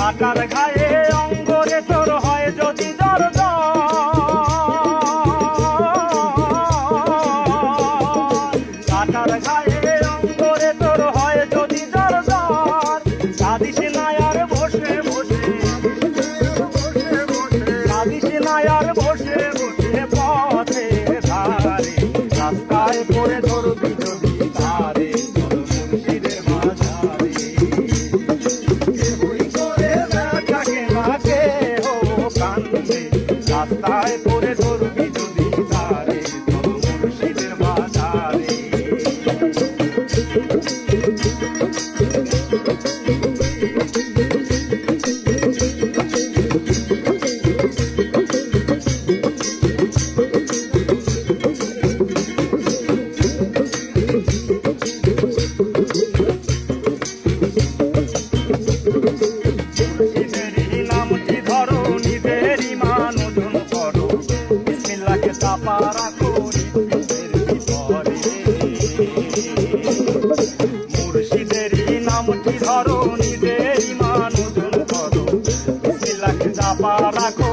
কাটার ঘায়ে অঙ্গরে তোর হয় যদি দরদর, কাটার ঘায়ে অঙ্গরে তোর হয় যদি দরদর, কাঁদিস না আর বসে বসে, কাঁদিস না আর বসে বসে পথের ধারে, রাস্তায় পড়ে ধরবি যদি ধারে মুর্শিদের বাজারে, বই করে থাকে না কেহ কান্দে, রাস্তায় পড়ে ধরবি যদি ধারে মুর্শিদের বাজারে। চাপা রাখো হৃদয়ের ভিতরে, মুর্শিদেরই নামটি ধরো, নিজের ইমান ওজন করো, বিসমিল্লাহকে চাপা রাখো